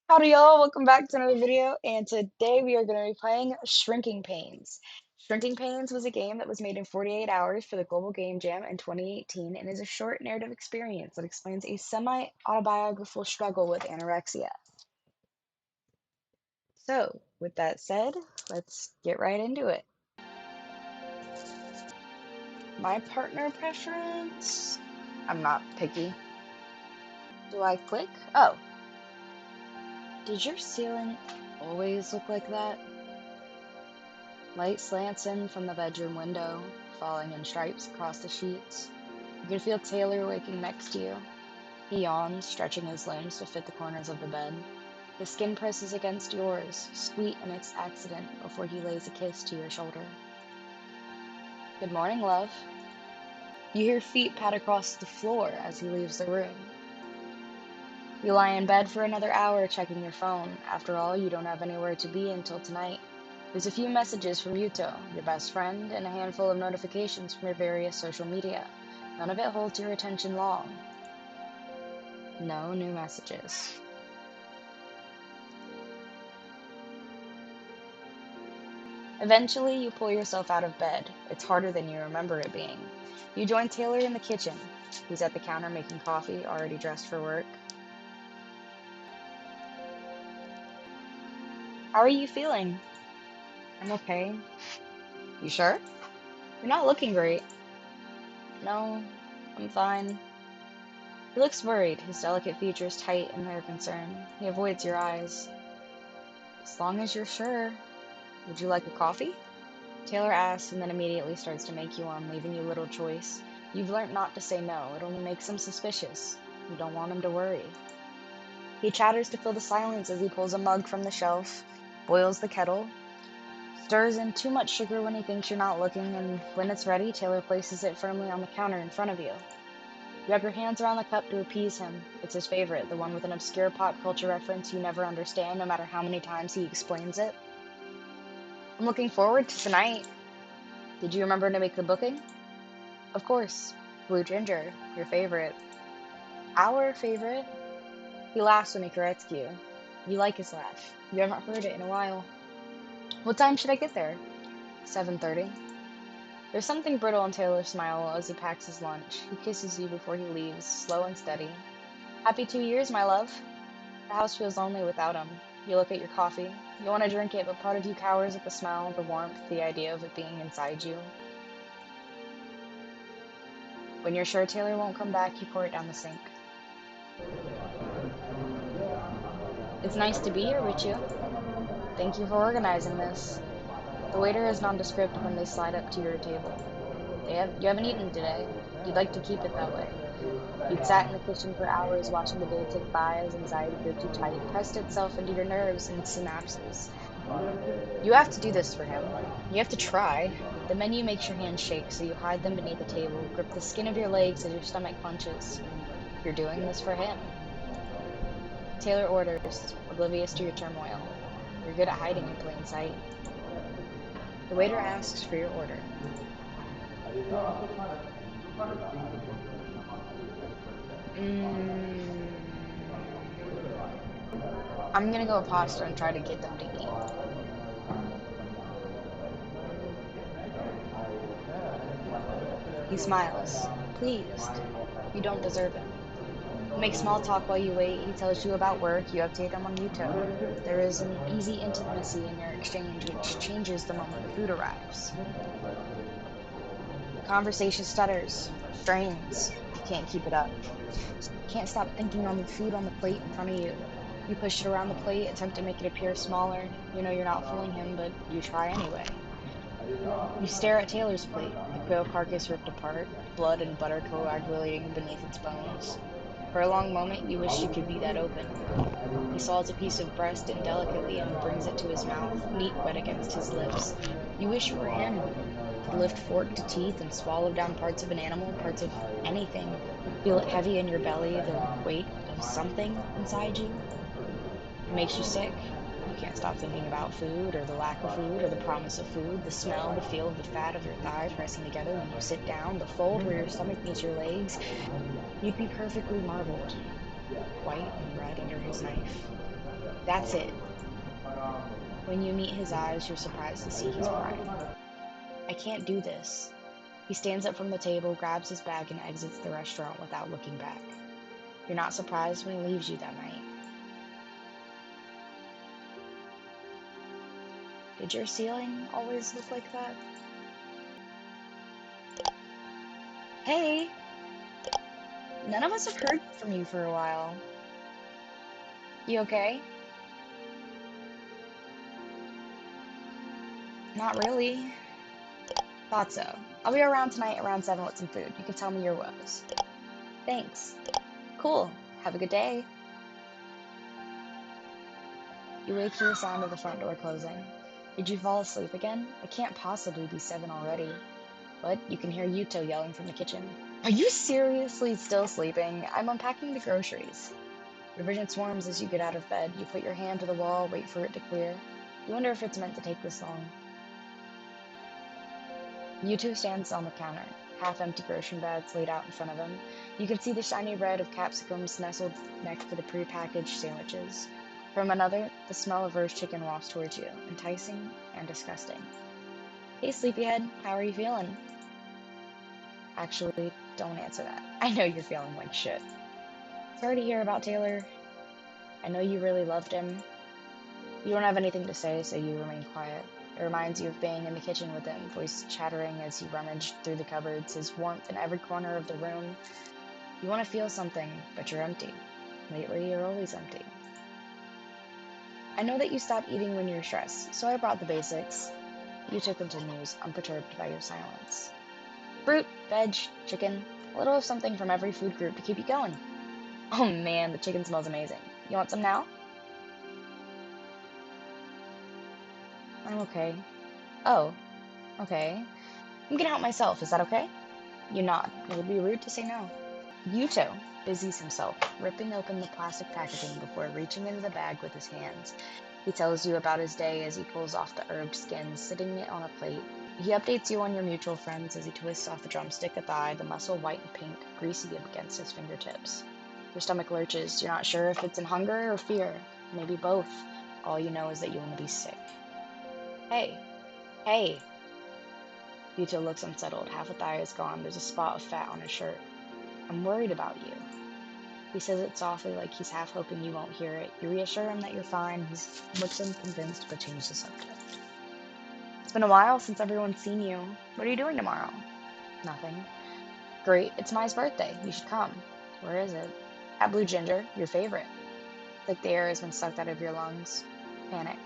Howdy y'all, welcome back to another video, and today we are going to be playing Shrinking Pains. Shrinking Pains was a game that was made in 48 hours for the Global Game Jam in 2018 and is a short narrative experience that explains a semi-autobiographical struggle with anorexia. So, with that said, let's get right into it. My partner preference? I'm not picky. Do I click? Oh. Did your ceiling always look like that? Light slants in from the bedroom window, falling in stripes across the sheets. You can feel Taylor waking next to you. He yawns, stretching his limbs to fit the corners of the bed. His skin presses against yours, sweet in its accident, before he lays a kiss to your shoulder. Good morning, love. You hear feet pad across the floor as he leaves the room. You lie in bed for another hour checking your phone. After all, you don't have anywhere to be until tonight. There's a few messages from Yuto, your best friend, and a handful of notifications from your various social media. None of it holds your attention long. No new messages. Eventually, you pull yourself out of bed. It's harder than you remember it being. You join Taylor in the kitchen. He's at the counter making coffee, already dressed for work. How are you feeling? I'm okay. You sure? You're not looking great. No, I'm fine. He looks worried, his delicate features tight in their concern. He avoids your eyes. As long as you're sure. Would you like a coffee? Taylor asks and then immediately starts to make you one, leaving you little choice. You've learned not to say no. It only makes him suspicious. You don't want him to worry. He chatters to fill the silence as he pulls a mug from the shelf, boils the kettle, stirs in too much sugar when he thinks you're not looking, and when it's ready, Taylor places it firmly on the counter in front of you. You have your hands around the cup to appease him. It's his favorite, the one with an obscure pop culture reference you never understand no matter how many times he explains it. I'm looking forward to tonight. Did you remember to make the booking? Of course. Blue Ginger, your favorite. Our favorite? He laughs when he corrects you. You like his laugh. You haven't heard it in a while. What time should I get there? 7:30. There's something brittle in Taylor's smile as he packs his lunch. He kisses you before he leaves, slow and steady. Happy 2 years, my love. The house feels lonely without him. You look at your coffee. You want to drink it, but part of you cowers at the smell, the warmth, the idea of it being inside you. When you're sure Taylor won't come back, you pour it down the sink. It's nice to be here with you. Thank you for organizing this. The waiter is nondescript when they slide up to your table. You haven't eaten today. You'd like to keep it that way. You'd sat in the kitchen for hours watching the day tick by as anxiety gripped you tight, pressed itself into your nerves and synapses. You have to do this for him. You have to try. The menu makes your hands shake, so you hide them beneath the table, grip the skin of your legs as your stomach clenches. You're doing this for him. Taylor orders, oblivious to your turmoil. You're good at hiding in plain sight. The waiter asks for your order. I'm gonna go with pasta and try to get them to eat. He smiles, pleased. You don't deserve it. You make small talk while you wait. He tells you about work. You update him on Yuto. There is an easy intimacy in your exchange which changes the moment the food arrives. The conversation stutters, strains. You can't keep it up. You can't stop thinking on the food on the plate in front of you. You push it around the plate, attempt to make it appear smaller. You know you're not fooling him, but you try anyway. You stare at Taylor's plate, the quail carcass ripped apart, blood and butter coagulating beneath its bones. For a long moment, you wish you could be that open. He saws a piece of breast indelicately and brings it to his mouth, meat wet against his lips. You wish you were him, could lift fork to teeth and swallow down parts of an animal, parts of anything. Feel it heavy in your belly, the weight of something inside you. It makes you sick. You can't stop thinking about food, or the lack of food, or the promise of food, the smell, the feel of the fat of your thighs pressing together when you sit down, the fold where your stomach meets your legs. You'd be perfectly marbled, white and red under his knife. That's it. When you meet his eyes, you're surprised to see he's crying. I can't do this. He stands up from the table, grabs his bag, and exits the restaurant without looking back. You're not surprised when he leaves you that night. Did your ceiling always look like that? Hey! None of us have heard from you for a while. You okay? Not really. Thought so. I'll be around tonight around 7 with some food. You can tell me your woes. Thanks. Cool. Have a good day. You wake to the sound of the front door closing. Did you fall asleep again? It can't possibly be 7 already. But you can hear Yuto yelling from the kitchen. Are you seriously still sleeping? I'm unpacking the groceries. Your vision swarms as you get out of bed. You put your hand to the wall, wait for it to clear. You wonder if it's meant to take this long. Yuto stands on the counter, half-empty grocery bags laid out in front of him. You can see the shiny red of capsicums nestled next to the pre-packaged sandwiches. From another, the smell of roast chicken wafts towards you, enticing and disgusting. Hey, sleepyhead, how are you feeling? Actually, don't answer that. I know you're feeling like shit. Sorry to hear about Taylor. I know you really loved him. You don't have anything to say, so you remain quiet. It reminds you of being in the kitchen with him, voice chattering as he rummaged through the cupboards, his warmth in every corner of the room. You want to feel something, but you're empty. Lately, you're always empty. I know that you stop eating when you're stressed, so I brought the basics. Yuto continues, unperturbed by your silence. Fruit, veg, chicken, a little of something from every food group to keep you going. Oh man, the chicken smells amazing. You want some now? I'm okay. Oh, okay. I'm gonna help myself, is that okay? You nod. It would be rude to say no. Yuto busies himself, ripping open the plastic packaging before reaching into the bag with his hands. He tells you about his day as he pulls off the herbed skins, sitting it on a plate. He updates you on your mutual friends as he twists off a drumstick, a thigh, the muscle white and pink, greasy against his fingertips. Your stomach lurches. You're not sure if it's in hunger or fear. Maybe both. All you know is that you want to be sick. Hey. Hey. Yuto looks unsettled. Half a thigh is gone. There's a spot of fat on his shirt. I'm worried about you. He says it softly, like he's half hoping you won't hear it. You reassure him that you're fine. He looks unconvinced, but changes the subject. It's been a while since everyone's seen you. What are you doing tomorrow? Nothing. Great. It's Mai's birthday. You should come. Where is it? At Blue Ginger, your favorite. It's like the air has been sucked out of your lungs. Panic.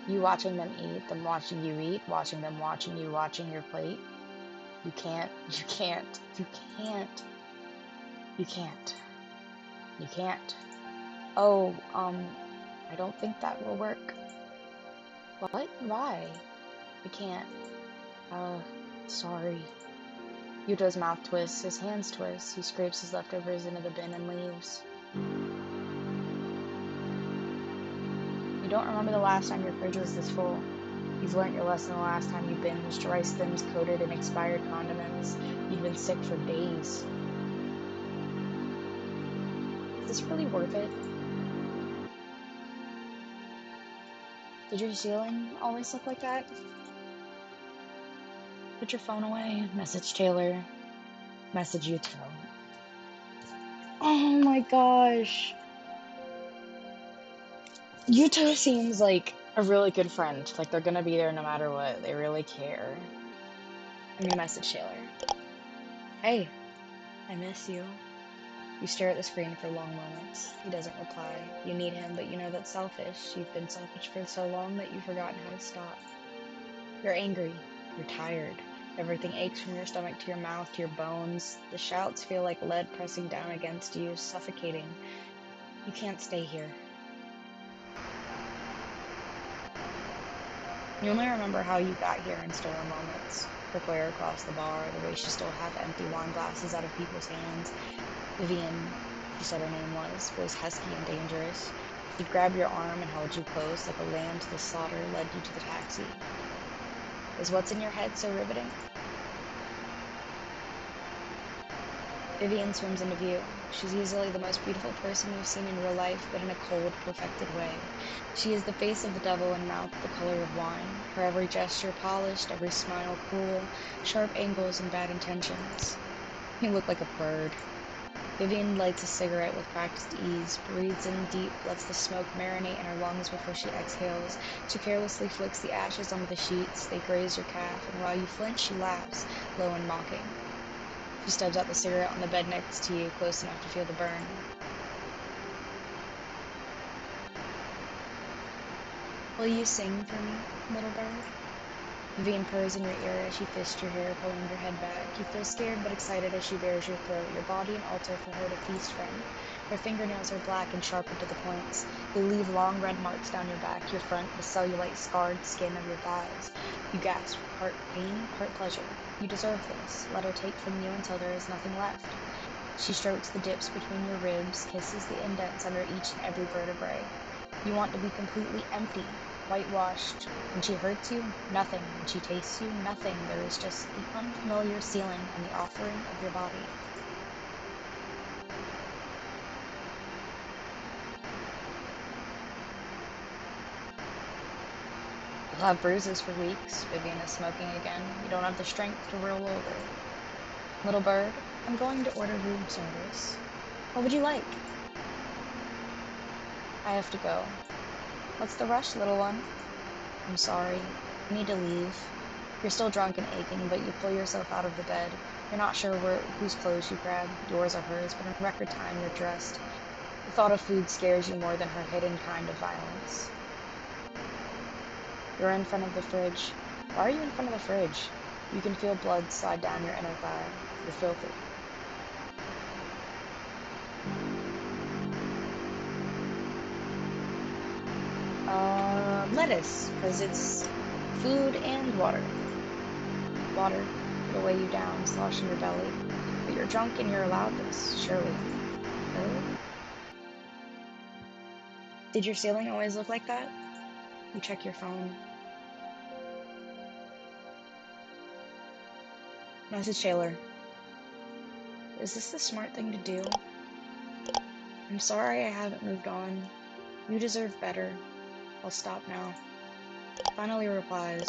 You watching them eat, them watching you eat, watching them watching you, watching your plate. You can't. You can't. You can't. You can't. You can't. Oh, I don't think that will work. What? Why? I can't. Sorry. Yuto's mouth twists, his hands twist. He scrapes his leftovers into the bin and leaves. You don't remember the last time your fridge was this full. You've learned your lesson the last time you binged rice thins coated in expired condiments. You've been sick for days. Is this really worth it? Did your ceiling always look like that? Put your phone away. Message Taylor. Message Yuto. Oh my gosh. Yuto seems like a really good friend. Like they're gonna be there no matter what. They really care. I'm gonna message Taylor. Hey, I miss you. You stare at the screen for long moments. He doesn't reply. You need him, but you know that's selfish. You've been selfish for so long that you've forgotten how to stop. You're angry. You're tired. Everything aches from your stomach to your mouth to your bones. The shouts feel like lead pressing down against you, suffocating. You can't stay here. You only remember how you got here in stolen moments. Her glare across the bar, the way she stole half-empty wine glasses out of people's hands. Vivian, she said her name was, voice husky and dangerous. She grabbed your arm and held you close, like a lamb to the slaughter, led you to the taxi. Is what's in your head so riveting? Vivian swims into view. She's easily the most beautiful person you've seen in real life, but in a cold, perfected way. She is the face of the devil and mouth the color of wine, her every gesture polished, every smile cruel, sharp angles and bad intentions. You look like a bird. Vivian lights a cigarette with practiced ease, breathes in deep, lets the smoke marinate in her lungs before she exhales. She carelessly flicks the ashes onto the sheets. They graze your calf, and while you flinch, she laughs, low and mocking. She stubs out the cigarette on the bed next to you, close enough to feel the burn. Will you sing for me, little bird? Vivian purrs in your ear as she fists your hair, pulling your head back. You feel scared but excited as she bares your throat, your body an altar for her to feast from. Her fingernails are black and sharpened to the points. They leave long red marks down your back, your front, the cellulite scarred skin of your thighs. You gasp, part pain, part pleasure. You deserve this. Let her take from you until there is nothing left. She strokes the dips between your ribs, kisses the indents under each and every vertebrae. You want to be completely empty, whitewashed. When she hurts you, nothing. When she tastes you, nothing. There is just the unfamiliar ceiling and the offering of your body. You'll have bruises for weeks. Vivian is smoking again. You don't have the strength to roll over. Little bird, I'm going to order room service. What would you like? I have to go. What's the rush, little one? I'm sorry. I need to leave. You're still drunk and aching, but you pull yourself out of the bed. You're not sure whose clothes you grab. Yours or hers, but in record time you're dressed. The thought of food scares you more than her hidden kind of violence. You're in front of the fridge. Why are you in front of the fridge? You can feel blood slide down your inner thigh. You're filthy. Lettuce, because it's food and water. Water, it'll weigh you down, slosh in your belly. But you're drunk and you're allowed this, surely. Surely? Did your ceiling always look like that? You check your phone. Message Taylor. Is this the smart thing to do? I'm sorry I haven't moved on. You deserve better. I'll stop now. Finally replies.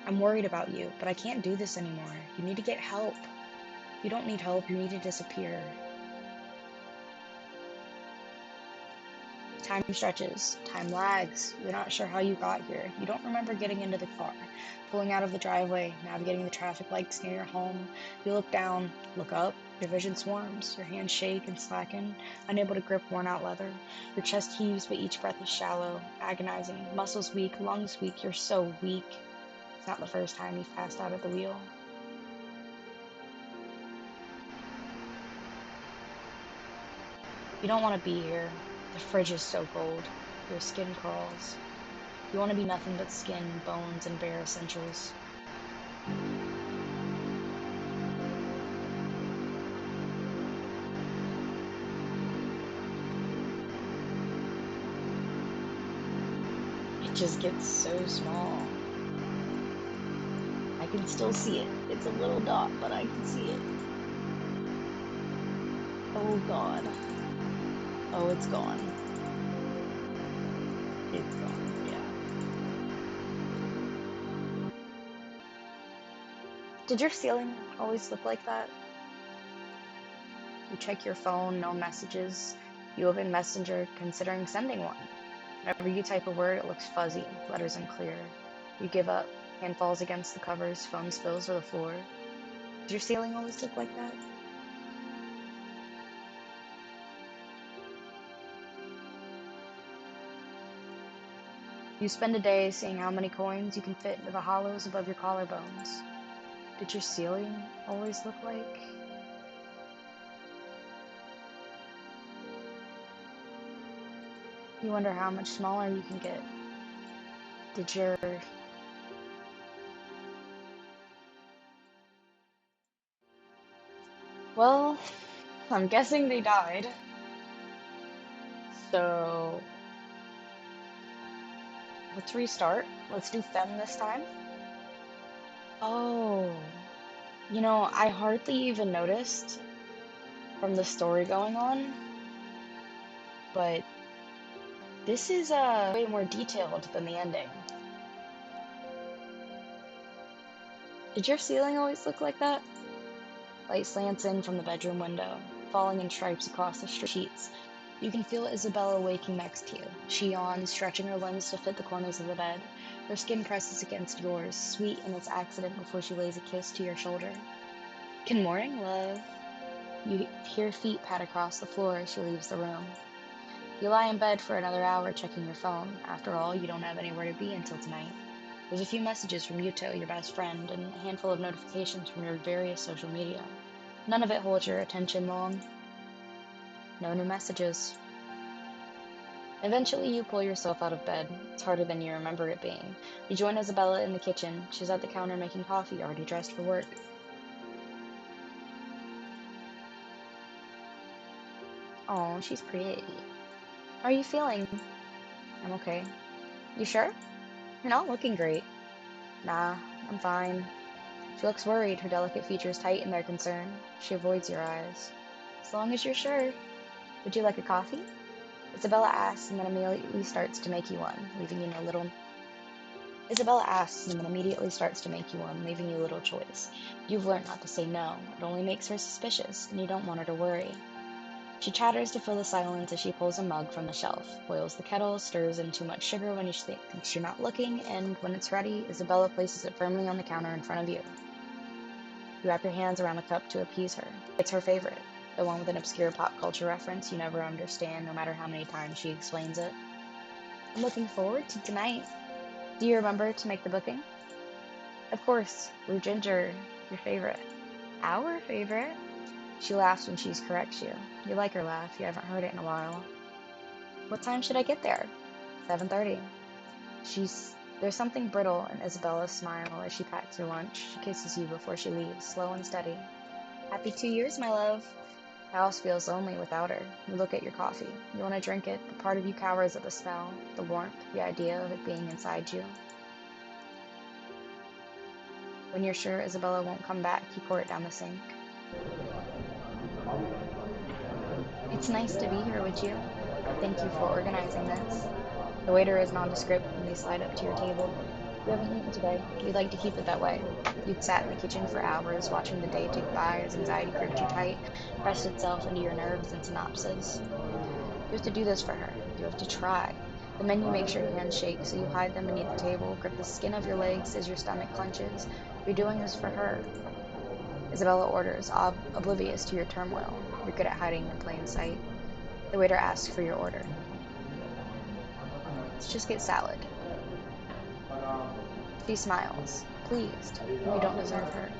I'm worried about you, but I can't do this anymore. You need to get help. You don't need help, you need to disappear. Time stretches. Time lags. You're not sure how you got here. You don't remember getting into the car, pulling out of the driveway, navigating the traffic lights near your home. You look down, look up. Your vision swarms. Your hands shake and slacken, unable to grip worn-out leather. Your chest heaves, but each breath is shallow, agonizing. Muscles weak, lungs weak. You're so weak. It's not the first time you've passed out at the wheel. You don't want to be here. The fridge is so cold. Your skin crawls. You want to be nothing but skin, bones, and bare essentials. It just gets so small. I can still see it. It's a little dot, but I can see it. Oh god. Oh, it's gone. It's gone, yeah. Did your ceiling always look like that? You check your phone, no messages. You open Messenger, considering sending one. Whenever you type a word, it looks fuzzy, letters unclear. You give up. Hand falls against the covers, phone spills to the floor. Did your ceiling always look like that? You spend a day seeing how many coins you can fit into the hollows above your collarbones. Did your ceiling always look like? You wonder how much smaller you can get. Did your... Well, I'm guessing they died. So, let's restart. Let's do Fem this time. Oh, I hardly even noticed. from the story going on, but this is way more detailed than the ending. Did your ceiling always look like that? Light slants in from the bedroom window, falling in stripes across the sheets. You can feel Isabella waking next to you. She yawns, stretching her limbs to fit the corners of the bed. Her skin presses against yours, sweet in its accident before she lays a kiss to your shoulder. Good morning, love. You hear feet pat across the floor as she leaves the room. You lie in bed for another hour checking your phone. After all, you don't have anywhere to be until tonight. There's a few messages from Yuto, your best friend, and a handful of notifications from your various social media. None of it holds your attention long. No new messages. Eventually, you pull yourself out of bed. It's harder than you remember it being. You join Isabella in the kitchen. She's at the counter making coffee, already dressed for work. Oh, she's pretty. How are you feeling? I'm okay. You sure? You're not looking great. Nah, I'm fine. She looks worried, her delicate features tight in their concern. She avoids your eyes. As long as you're sure. Would you like a coffee? Isabella asks and then immediately starts to make you one, leaving you little choice. You've learned not to say no. It only makes her suspicious, and you don't want her to worry. She chatters to fill the silence as she pulls a mug from the shelf, boils the kettle, stirs in too much sugar when she thinks you're not looking, and when it's ready, Isabella places it firmly on the counter in front of you. You wrap your hands around the cup to appease her. It's her favorite, the one with an obscure pop culture reference you never understand no matter how many times she explains it. I'm looking forward to tonight. Do you remember to make the booking? Of course, we're Ginger, your favorite. Our favorite? She laughs when she corrects you. You like her laugh, you haven't heard it in a while. What time should I get there? 7:30. There's something brittle in Isabella's smile as she packs her lunch. She kisses you before she leaves, slow and steady. Happy 2 years, my love. The house feels lonely without her. You look at your coffee. You want to drink it, but part of you cowers at the smell, the warmth, the idea of it being inside you. When you're sure Isabella won't come back, you pour it down the sink. It's nice to be here with you. Thank you for organizing this. The waiter is nondescript when they slide up to your table. You haven't eaten today. You'd like to keep it that way. You'd sat in the kitchen for hours, watching the day tick by as anxiety gripped you tight, pressed itself into your nerves in synapses. You have to do this for her. You have to try. The menu makes your hands shake, so you hide them beneath the table, grip the skin of your legs as your stomach clenches. You're doing this for her. Isabella orders, oblivious to your turmoil. You're good at hiding in plain sight. The waiter asks for your order. Let's just get salad. She smiles, pleased. You don't deserve her.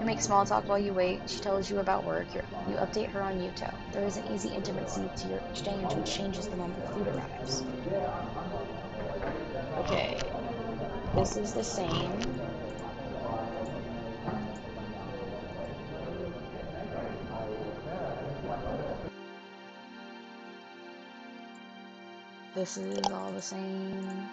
You make small talk while you wait. She tells you about work. You update her on Yuto. There is an easy intimacy to your exchange which changes the moment the food arrives. Okay, this is the same. This is all the same.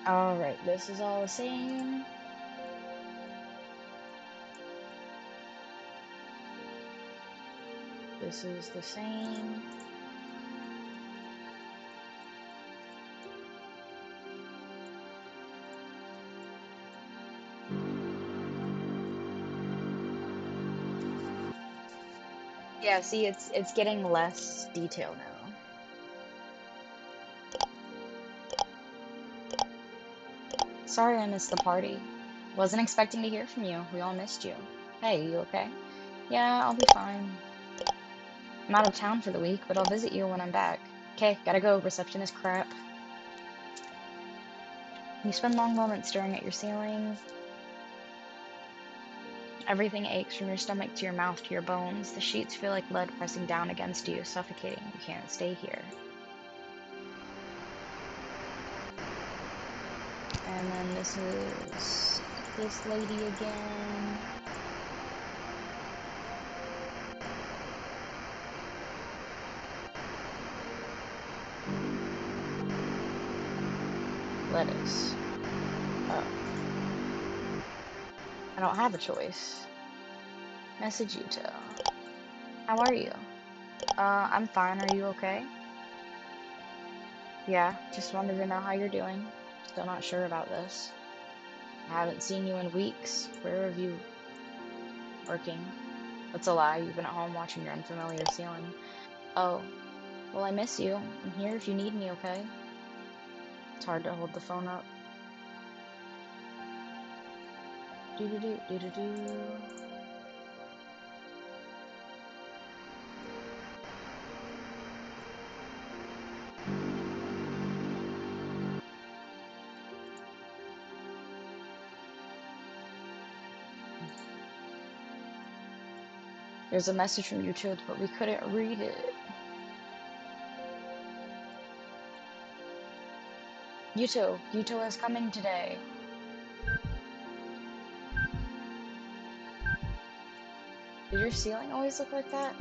Alright, this is all the same. This is the same. Yeah, see, it's getting less detail now. Sorry I missed the party. Wasn't expecting to hear from you. We all missed you. Hey, you okay? Yeah, I'll be fine. I'm out of town for the week, but I'll visit you when I'm back. Okay, gotta go. Reception is crap. You spend long moments staring at your ceiling. Everything aches from your stomach to your mouth to your bones. The sheets feel like lead pressing down against you, suffocating. You can't stay here. And then this is this lady again. Lettuce. Oh. I don't have a choice. Message Yuto. How are you? I'm fine. Are you okay? Yeah, just wanted to know how you're doing. Still not sure about this. I haven't seen you in weeks. Where have you working? That's a lie. You've been at home watching your unfamiliar ceiling. Oh, well, I miss you. I'm here if you need me, okay? It's hard to hold the phone up. Do-do-do, do-do-do. There's a message from YouTube, but we couldn't read it. Yuto is coming today. Did your ceiling always look like that?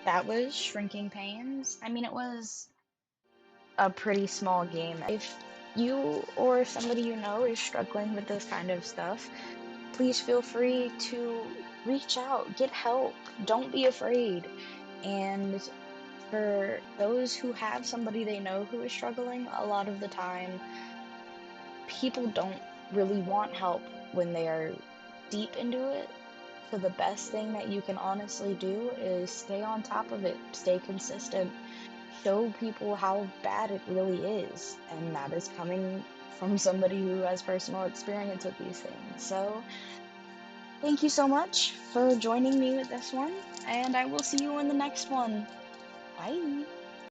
That was Shrinking Pains. I mean, it was a pretty small game. If you or somebody you know is struggling with this kind of stuff, please feel free to reach out, get help. Don't be afraid. And for those who have somebody they know who is struggling, a lot of the time, people don't really want help when they are deep into it. So the best thing that you can honestly do is stay on top of it, stay consistent, show people how bad it really is. And that is coming from somebody who has personal experience with these things. So thank you so much for joining me with this one, and I will see you in the next one. Bye.